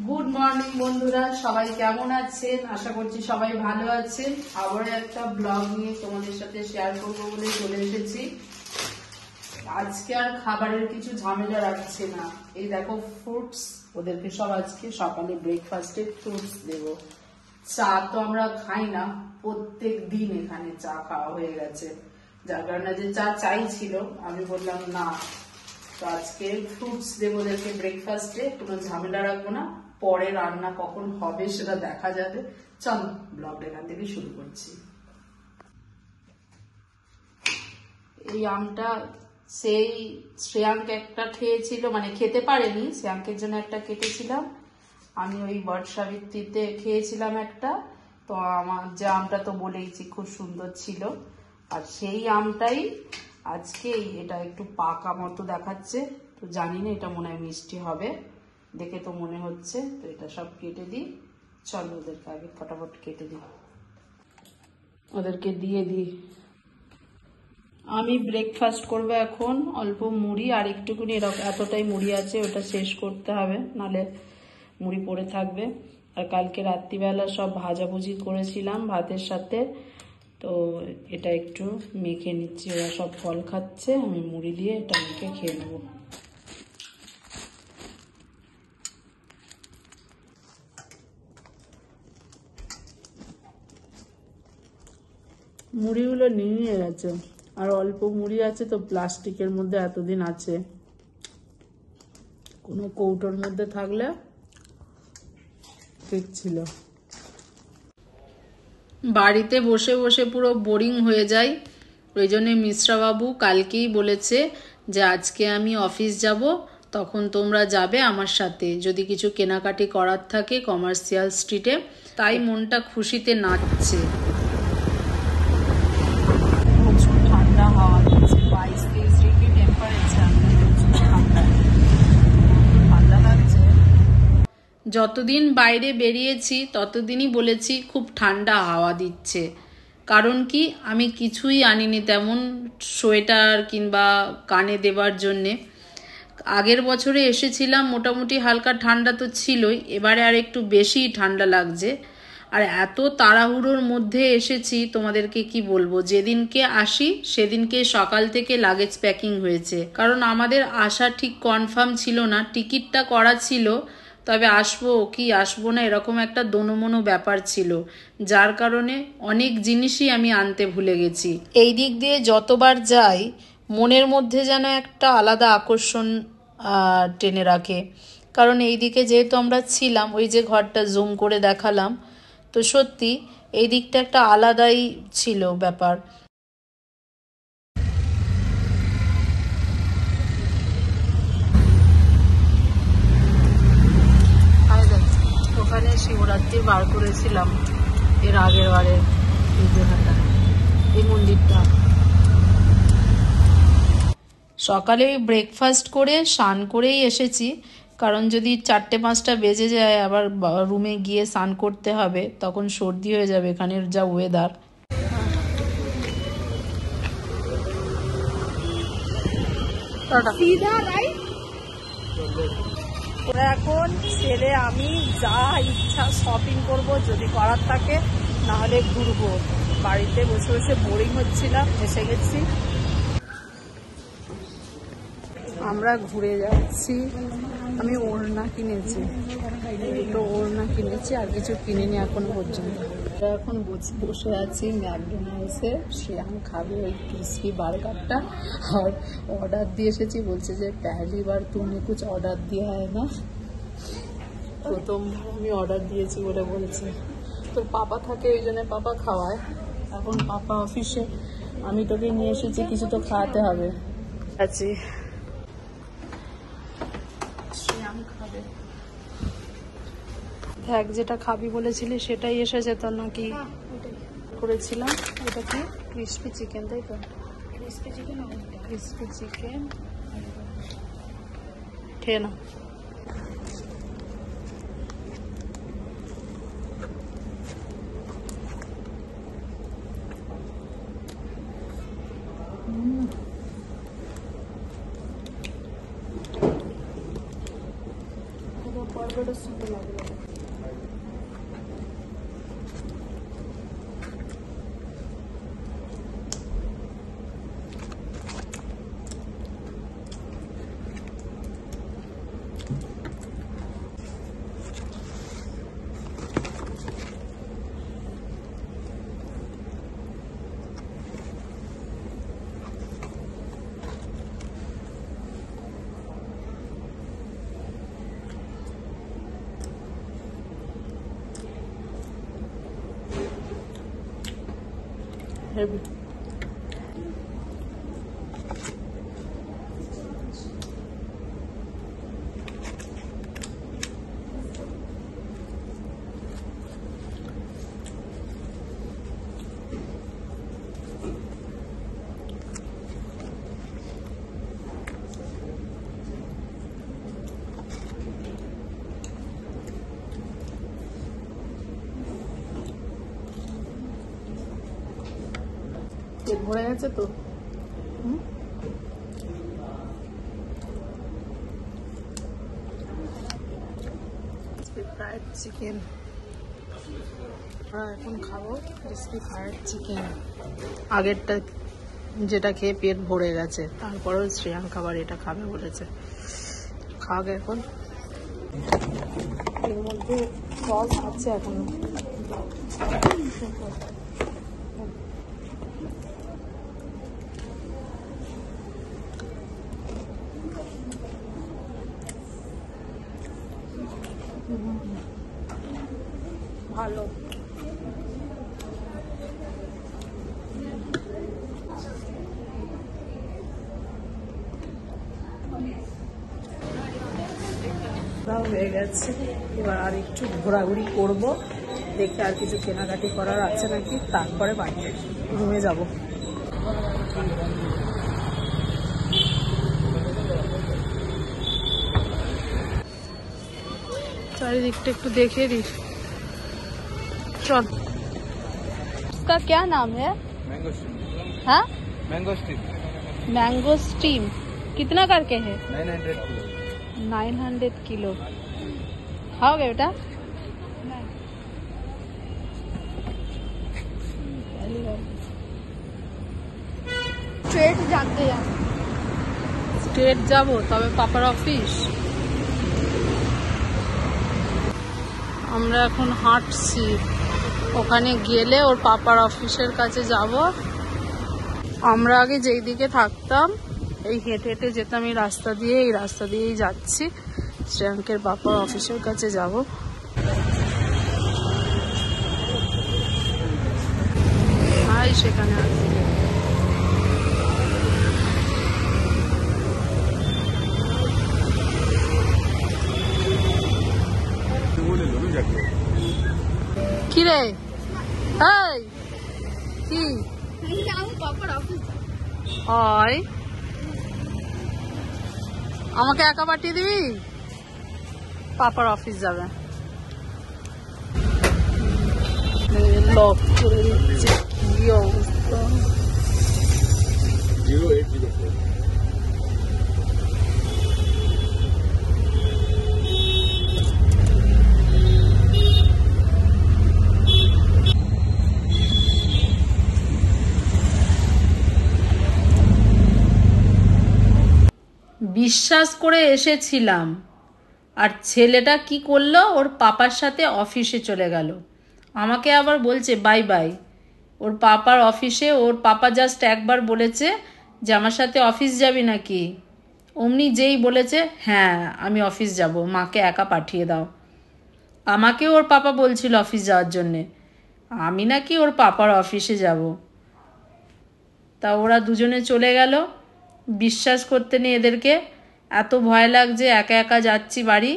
Good morning বন্ধুরা, সবাই কেমন আছেন? আশা করছি সবাই ভালো আছেন। আবারও একটা ব্লগ নিয়ে তোমাদের সাথে শেয়ার করবো বলে চলে এসেছি। আজকে আর খাবারের কিছু ঝামেলা রাখছে না। এই দেখো ফ্রুটস, ওদেরকে সব আজকে সকালে ব্রেকফাস্টে ফ্রুটস দেবো। চা তো আমরা খাই না, প্রত্যেক দিন এখানে চা খাওয়া হয়ে গেছে, যার কারণে যে চা চাইছিল আমি বললাম না, তো আজকে ফ্রুটস দেবো ওদেরকে ব্রেকফাস্টে। কোনো ঝামেলা রাখবো না, পরে রান্না কখন হবে সেটা দেখা যাবে। চল ব্লগটা এখান থেকে শুরু করছি। এই আমটা সেই শ্রেয়াঙ্ক একটা খেয়েছিল, মানে খেতে পারেনি, শ্রেয়াঙ্কের জন্য একটা কেটেছিলাম। আমি ওই বর্ষাবৃত্তিতে খেয়েছিলাম একটা, তো আমার যে আমটা তো বলেইছি খুব সুন্দর ছিল, আর সেই আমটাই আজকে এটা একটু পাকা মতো দেখাচ্ছে, তো জানি না, এটা মনে হয় মিষ্টি হবে দেখে তো মনে হচ্ছে। তো এটা সব কেটে দিই, চলো ওদেরকে আগে ফটাফট কেটে দিই, ওদেরকে দিয়ে দিই। আমি ব্রেকফাস্ট করবো এখন, অল্প মুড়ি আর একটুকুনি, এতটাই মুড়ি আছে, ওটা শেষ করতে হবে, নালে মুড়ি পড়ে থাকবে। আর কালকে রাত্রিবেলা সব ভাজাভুজি করেছিলাম ভাতের সাথে, তো এটা একটু মেখে নিচ্ছি। ওরা সব ফল খাচ্ছে, আমি মুড়ি দিয়ে এটা মেখে খেয়ে নেবো। মুড়িগুলো নিয়ে গেছে, আর অল্প মুড়ি আছে, তো প্লাস্টিকের মধ্যে এতদিন আছে, কোনো কৌটোর মধ্যে থাকলে ঠিক ছিল। বাড়িতে বসে বসে পুরো বোরিং হয়ে যায়, ওই জন্য মিশ্রাবাবু কালকেই বলেছে যে আজকে আমি অফিস যাব, তখন তোমরা যাবে আমার সাথে, যদি কিছু কেনাকাটি করার থাকে কমার্শিয়াল স্ট্রিটে। তাই মনটা খুশিতে নাচছে। প্রচুর ঠান্ডা হাওয়া দিচ্ছে, 22-23 ডিগ্রি টেম্পারেচার, ঠান্ডা লাগছে। যতদিন বাইরে বেরিয়েছি ততদিনই বলেছি খুব ঠান্ডা হাওয়া দিচ্ছে, কারণ কি আমি কিছুই আনিনি তেমন সোয়েটার কিংবা কানে দেবার জন্যে। আগের বছরে এসেছিলাম, মোটামুটি হালকা ঠান্ডা তো ছিলই, এবারে আর একটু বেশি ঠান্ডা লাগছে। আর এত তাড়াহুড়োর মধ্যে এসেছি, তোমাদেরকে কি বলবো, যেদিনকে আসি সেদিনকে সকাল থেকে লাগেজ প্যাকিং হয়েছে, কারণ আমাদের আসা ঠিক কনফার্ম ছিল না। টিকিটটা করা ছিল, তবে আসবো কি আসবো না এরকম একটা দোনোমনো ব্যাপার ছিল, যার কারণে অনেক জিনিসই আমি আনতে ভুলে গেছি। এই দিক দিয়ে যতবার যাই মনের মধ্যে যেন একটা আলাদা আকর্ষণ টেনে রাখে, কারণ এই দিকে যেহেতু আমরা ছিলাম, ওই যে ঘরটা জুম করে দেখালাম, তো সত্যি এই দিকটা একটা আলাদাই ছিল ব্যাপার। ওখানে শিবরাত্রি বার করেছিলাম এর আগের বারে, এই মন্দিরটা। সকালে ব্রেকফাস্ট করে স্নান করেই এসেছি, কারণ যদি 4-5টা বেজে যায় আবার রুমে গিয়ে স্নান করতে হবে, তখন সর্দি হয়ে যাবে এখানের যা ওয়েদার। ওরা এখন ছেলে আমি যা ইচ্ছা শপিং করব যদি করার থাকে, না হলে ঘুরবো। বাড়িতে বসে বসে বোরিং হচ্ছিলাম, এসে গেছি। আমরা ঘুরে যাচ্ছি। আমি ওড়না কিনেছি, দুটো ওড়না কিনেছি, আর কিছু কিনিনি এখনো পর্যন্ত। এখন বসে আছি ম্যাকডোনাল্ডসে, শ্রেয়াঙ্ক খাবে ওই ক্রিসপি বার্গারটা, আর অর্ডার দিয়ে এসেছি। বলছে যে পহলি বার তুমি কুছ অর্ডার দিয়া হয় না, প্রথমবার আমি অর্ডার দিয়েছি বলে বলছে। তো পাপা থাকে, ওই জন্য পাপা খাওয়ায়। এখন পাপা অফিসে, আমি তোকে নিয়ে এসেছি, কিছু তো খাওয়াতে হবে। আছি দেখ, যেটা খাবি বলেছিলি সেটাই এসেছে তো নাকি? করেছিলাম এটা কি ক্রিসপি চিকেন, তাই তো? ক্রিসপি চিকেন খেয়ে না। হেভি। পেট ভরে গেছে তো। ফ্রাইড চিকেন এখন খাবো, ক্রিসপি ফ্রাইড চিকেন। আগেরটা যেটা খেয়ে পেট ভরে গেছে, তারপরেও শ্রেয়াঙ্ক আবার এটা খাবে বলেছে। খাওয়া এখন এর মধ্যে সস আছে এখনো। ভালো। হয়ে গেছে, এবার আর একটু ঘোরাঘুরি করব, দেখে আর কিছু কেনাকাটি করার আছে নাকি, তারপরে বাড়িতে রুমে যাব। চারিদিকটা একটু দেখে দিস। चल, उसका क्या नाम है? Mango steam. हाँ, मैंगो स्टीम मैंगो स्टीम। कितना करके है? 900 किलो। 900 किलो। खाओगे बेटा? स्ट्रेट जाते हैं। স্ট্রেট যাব, তবে পাপার অফিস। আমরা এখন হাঁটছি, ওখানে গেলে ওর পাপার অফিসের কাছে যাব। আমরা আগে যেই দিকে থাকতাম, এই হেঁটে হেঁটে যেতাম এই রাস্তা দিয়ে, এই রাস্তা দিয়েই যাচ্ছি। শ্রেয়াঙ্কের পাপার অফিসের কাছে যাব। ভাই সেখানে আছে। কি রে, এই কি হয়? আমাকে একা পাঠিয়ে দিবি? পাপার অফিস যাবে। লক করে দিচ্ছে, কি অবস্থা। বিশ্বাস করে এসেছিলাম, আর ছেলেটা কি করলো, ওর পাপার সাথে অফিসে চলে গেল। আমাকে আবার বলছে বাই বাই। ওর পাপার অফিসে ওর পাপা জাস্ট একবার বলেছে যে আমার সাথে অফিস যাবি নাকি, অমনি যেই বলেছে হ্যাঁ আমি অফিস যাব, মাকে একা পাঠিয়ে দাও। আমাকে ওর পাপা বলছিল অফিস যাওয়ার জন্যে, আমি নাকি ওর পাপার অফিসে যাব। তা ওরা দুজনে চলে গেল। বিশ্বাস করতে নেই এদেরকে, এত ভয় লাগছে, একা একা যাচ্ছি বাড়ি।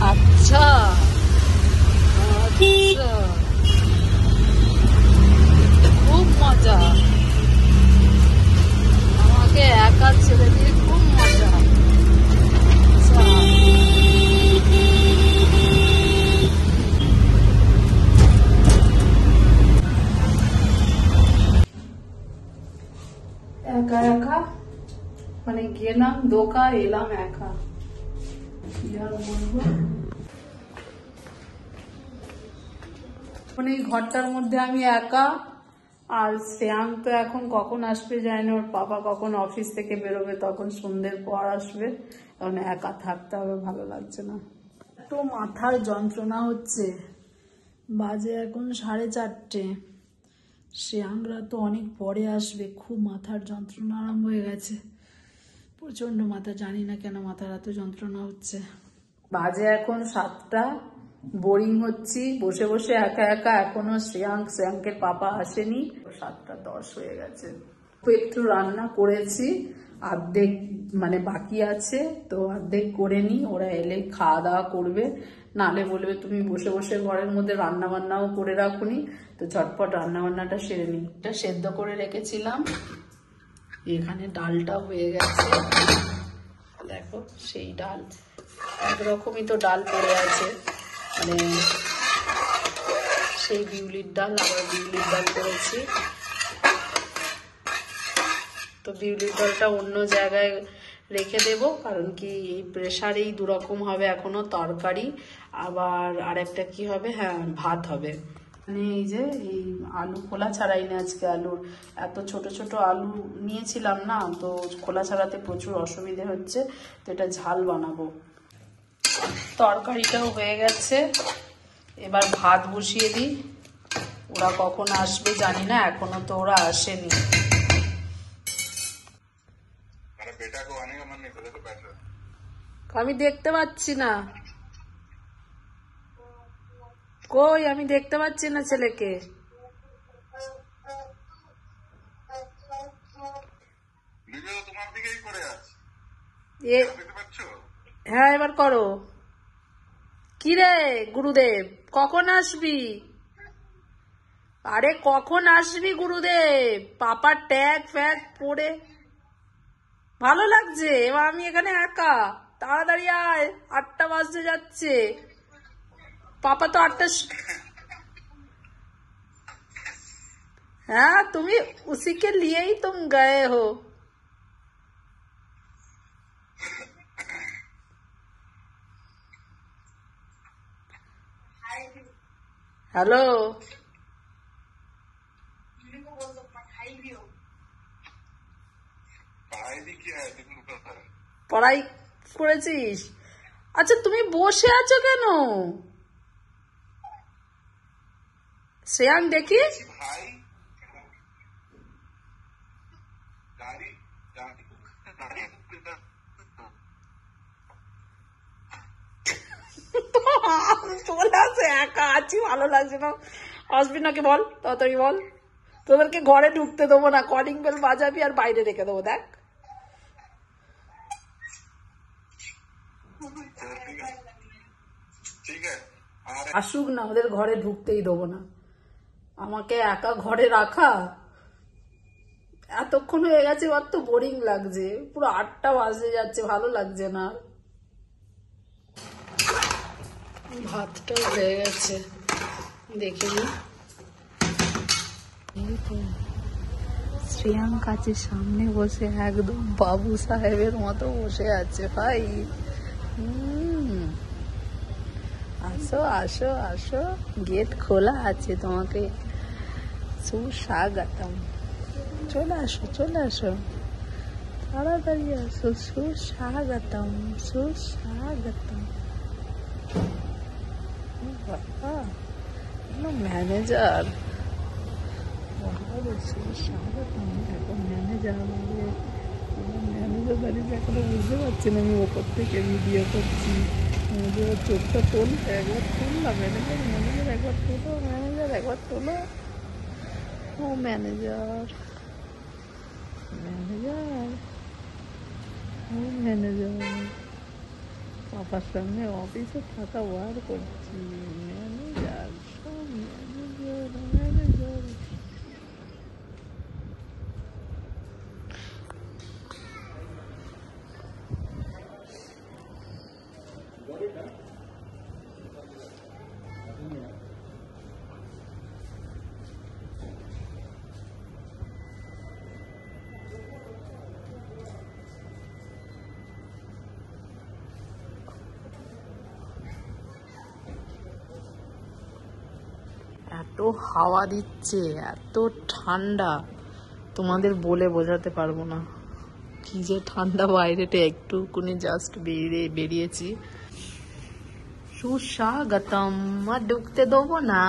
আচ্ছা আচ্ছা, খুব মজা, আমাকে একা ছেড়ে দিয়ে খুব মজা। আচ্ছা, একা একা মানে গেলাম দোকা এলাম একা, কি আর বলবো। মানে এই ঘরটার মধ্যে আমি একা, আর শ্রেয়াং তো এখন কখন আসবে জানি না, ওর পাপা কখন অফিস থেকে বেরোবে, তখন সন্ধ্যের পর আসবে, কারণ একা থাকতে হবে, ভালো লাগছে না। এত মাথার যন্ত্রণা হচ্ছে, বাজে এখন 4:30, শ্রেয়াংরা তো অনেক পরে আসবে, খুব মাথার যন্ত্রণা আরম্ভ হয়ে গেছে, প্রচন্ড মাথা, জানি না কেন মাথার এত যন্ত্রণা হচ্ছে। বাজে এখন 7টা, বোরিং হচ্ছি বসে বসে একা একা, এখনো শ্রেয়াঙ্কের পাপা আসেনি, 7:10 হয়ে গেছে। একটু রান্না করেছি, অর্ধেক মানে বাকি আছে, তো অর্ধেক করে নি, ওরা এলে খাওয়া দাওয়া করবে, নালে বলবে তুমি বসে বসে ঘরের মধ্যে রান্না বান্নাও করে রাখুনি, তো ঝটপট রান্না বান্নাটা সেরে নি। এটা সেদ্ধ করে রেখেছিলাম, এখানে ডালটা হয়ে গেছে, দেখো সেই ডাল, একরকমই তো ডাল পড়ে আছে, মানে সেই বিউলির ডাল, আবার বিউলির ডাল করেছি, তো বিউলির ডালটা অন্য জায়গায় রেখে দেব, কারণ কি প্রেসারেই দুরকম হবে, এখনো তরকারি আবার আরেকটা কি হবে, হ্যাঁ ভাত হবে। মানে এই যে এই আলু খোলা ছাড়াই না আজকে, আলুর এত ছোট ছোট আলু নিয়েছিলাম না, তো খোলা ছাড়াতে প্রচুর অসুবিধে হচ্ছে, তো এটা ঝাল বানাবো। তরকারিটাও হয়ে গেছে, এবার ভাত বসিয়ে দিই, ওরা কখন আসবে জানি না, এখনো তো ওরা আসেনি। আমি দেখতে পাচ্ছি না, কই আমি দেখতে পাচ্ছি না ছেলেকে। হ্যাঁ এবার করো। কিরে গুরুদেব কখন আসবি? আরে কখন আসবি গুরুদেব? পাপার ট্যাগ ফ্যাগ পরে ভালো লাগছে, এবার আমি এখানে একা, তাড়াতাড়ি আয়, 8টা বাজতে যাচ্ছে, পাপা তো 8টা। हाँ तुम्हें उसी के लिए ही तुम गए हो। हेलो পড়াই করেছিস? আচ্ছা তুমি বসে আছো কেন? শ্রেয়াং দেখি, চলে আসে, একা আছি, ভালো লাগছে না, আসবি নাকি বল, তাড়াতাড়ি বল, তোদেরকে ঘরে ঢুকতে দেবো না, কলিং বেল বাজাবি আর বাইরে রেখে দেবো, দেখ আসুক না, ওদের ঘরে ঢুকতেই দেবো না, আমাকে একা ঘরে রাখা, এতক্ষণ হয়ে গেছে, ওর তো বোরিং লাগছে, পুরো 8টা বাজে যাচ্ছে, ভালো লাগছে না। ভাতটাও হয়ে গেছে, দেখে নি। শ্রেয়াং কাছের সামনে বসে একদম বাবু সাহেবের মতো বসে আছে ভাই। আসো আসো আসো, গেট খোলা আছে, তোমাকে সুস্বাগতম, চলে আসো চলে আসো, তাড়াতাড়ি আসো, সুস্বাগতম সুস্বাগতম। বাবা ম্যানেজার, সুস্বাগতম, এখন ম্যানেজার, ম্যানেজার দাঁড়িয়ে এখনো বুঝতে পারছি না, আমি ওপর থেকে ভিডিও করছি, চোখটা তোল, একবার তুললাম, ম্যানেজার ম্যানেজার একবার তোলো, ম্যানেজার একবার তোলো, ও ম্যানেজার ম্যানেজার ও ম্যানেজার, পাপার সামনে অফিসে থাকা ওয়ার করছি, ম্যানেজার ম্যানেজার ম্যানেজার। এত হাওয়া দিচ্ছে, এত ঠান্ডা, তোমাদের বলে বোঝাতে পারবো না কি যে ঠান্ডা। বাইরেটা একটুকুনি জাস্ট বেরিয়েছি। সুস্বাগতম। আর ঢুকতে দেবো না,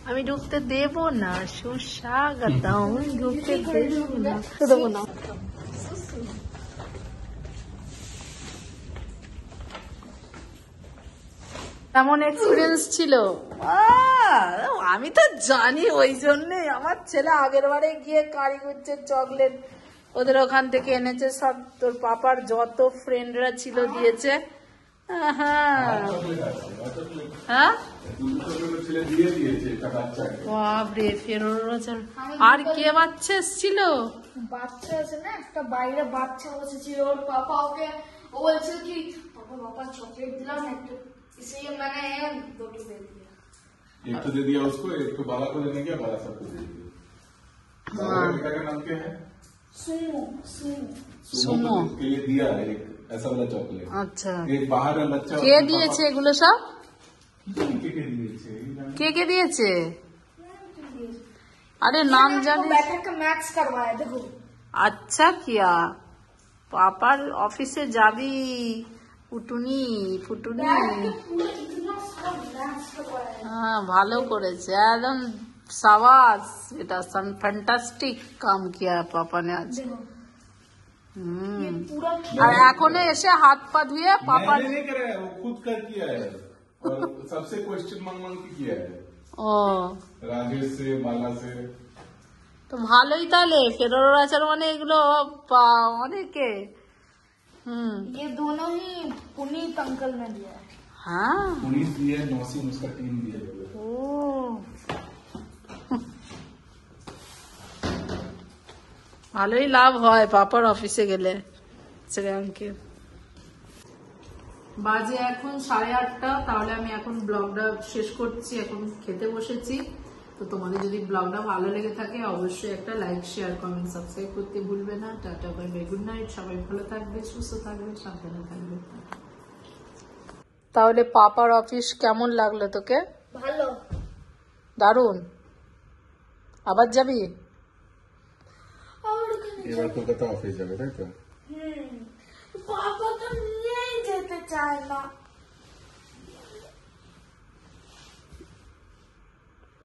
আমি ঢুকতে দেবো না। সুস্বাগতম। ঢুকতে দেবো না। কেমন এক্সপিরিয়েন্স ছিল? আমি তো জানি, ওই জন্যে আমার ছেলে আগের বারে গিয়ে কারিগঞ্জের চকলেট ওদের ওখান থেকে এনেছে, সব তোর পাপার যত ফ্রেন্ডরা ছিল দিয়েছে। হ্যাঁ বাপরে, ফেরোর। আর কে বাচ্চা এসছিল? বাচ্চা আছে না, একটা বাইরে বাচ্চা বসেছিল, ওর পাপা ওকে ও বলছে কি পাপা চকলেট দিলাম একটা, इसलिए मैंने दो दे दिया। एक तो दे दिया उसको, एक तो बाला को देने गया, बाला सबको दे दिया। बेटा का नाम क्या है? सुमो। सुमो के लिए दिया एक ऐसा वाला चॉकलेट। अच्छा, एक बाहर का बच्चा কে দিয়েছে এগুলো সব? के কে দিয়েছে? अरे नाम जाने। बैठक का मैथ्स करवाया देखो। अच्छा किया, पापार ऑफिसे जाबी ফুটুনি। হ্যাঁ ভালো করেছে, একদম সাবাস, এটা ফ্যান্টাস্টিক কাম কিয়া পাপা নে আজ। আর এখনো এসে হাত পা ধুয়ে পাপা नहीं करे, वो खुद कर किया है और सबसे क्वेश्चन मांग के किया है, ও राजेश से, बाला से। তো ভালোই, তাহলে ফেরোর আচার মানে এগুলো অনেকে। ये दोनों ही पुनीत अंकल ने दिया है। हाँ पुलिस दिया है, नौसिम उसका टीम दिया है। ও ভালোই লাভ হয় পাপার অফিসে গেলে। শ্রেয়াঙ্কে বাজে এখন 8:30, তাহলে আমি এখন ব্লগটা শেষ করছি, এখন খেতে বসেছি। তো তোমাদের যদি ব্লগটা ভালো লেগে থাকে অবশ্যই একটা লাইক, শেয়ার, কমেন্ট, সাবস্ক্রাইব করতে ভুলবে না। Tata, bye bye, good night. সবাই ভালো থাকবে, সুস্থ থাকবে, সাবধানে থাকবে। তাহলে পাপার অফিস কেমন লাগলো তোকে? ভালো। দারুণ। আবার যাবি? এবার কলকাতা অফিস যাবে, তাই তো? पापा तो नहीं जेते चाहे ना।